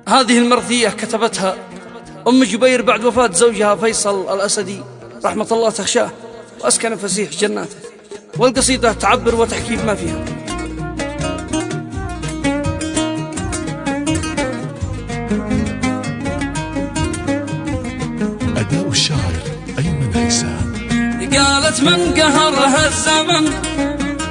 هذه المرثية كتبتها أم جبير بعد وفاة زوجها فيصل الأسدي رحمة الله تخشاه وأسكن فسيح جناته، والقصيدة تعبر وتحكي ما فيها. أداء الشاعر أيمن هيثم. قالت من قهرها الزمن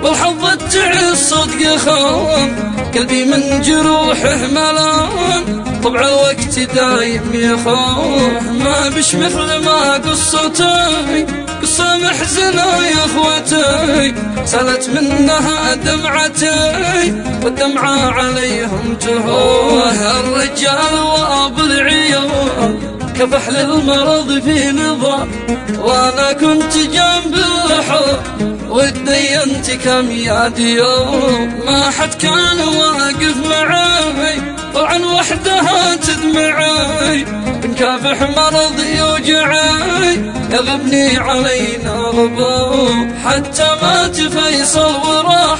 والحب تعس صدق خان، قلبي من جروحه ملان طبع الوقت دايم يخان، ما بش مثل ما قصتي قصة محزنة يا اخوتي، سالت منها دمعتي والدمعة عليهم تهوه، الرجال وابو العيال كفحل المرض في نظام، وانا كنت جنب الحب ودينت كم يا ديوم، ما حد كان واقف معاي طبعا وحدها تدمعي، بنكافح مرض يوجعي يغبني علينا غباء، حتى مات فيصل وراح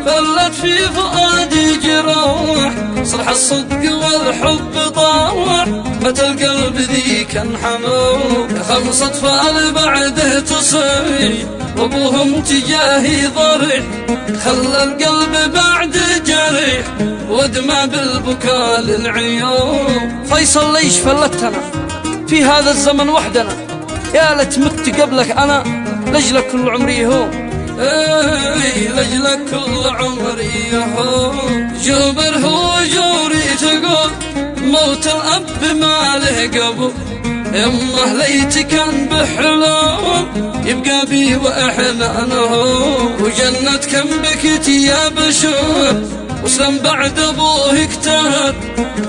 فلت في فؤادي جراح، صرح الصدق والحب طاح متى القلب ذيك انحنوا، 5 أطفال بعده تصيح وابوهم تجاهي ضرح، خلى القلب بعد جريح ودمع بالبكاء للعيون. فيصل ليش فلتنا في هذا الزمن وحدنا، يا لت مت قبلك انا لجلك كل عمري هو، لجلك كل عمري هو، جبر هو جوري تقول موت الأب ما له قبل، يمه ليت كان بحلم يبقى بي وإحنانه، وجنة كم بكت يا بشر وسلم بعد أبوه اكتهد،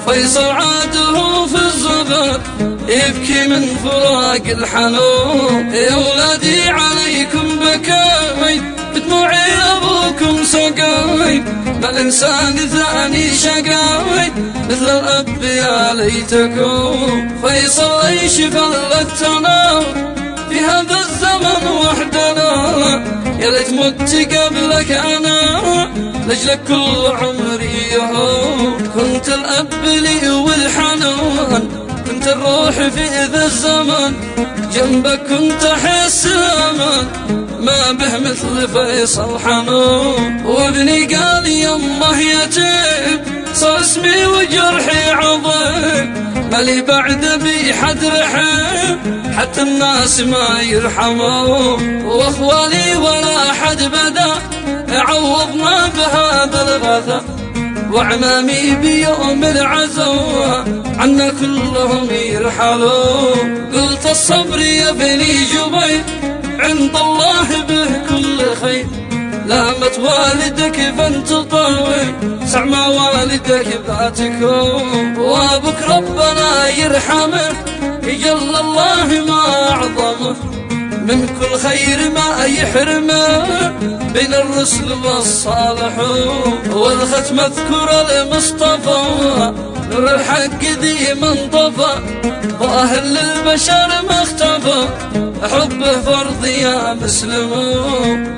فيصل عاده في الزبر يبكي من فراق الحنون، يا ولادي عليكم بكاي بدموعي أبوكم سقاي، ما الإنسان ثاني شقاي مثل الأب يا ليتكم، فيصل ليش فلتنا في هذا الزمن وحدنا، يا ليت مت قبلك أنا لجلك كل عمري يهون، كنت الأب لي والحنان كنت الروح في ذا الزمن، جنبك كنت أحس أمان ما به مثل فيصل حنون، وابني قال يمه يتيم صار اسمي وجرحي عظيم، مالي بعد بي حد رحم حتى الناس ما يرحمون، واخوالي ولا حد بدا عوضنا بهذا الغثا، وعمامي بيوم العزوة عنا كلهم يرحلون، قلت الصبر يا بني جبير عند الله به كل خير، لامت والدك فانت طوي سع ما والدك ذاتكم، وابك ربنا يرحمه يجل الله ما اعظمه، من كل خير ما يحرمه بين الرسل والصالحون، والختم اذكر المصطفى نور الحق ذي من طفى، ظاهر للبشر ما اختفى حبه فرض يا مسلمون.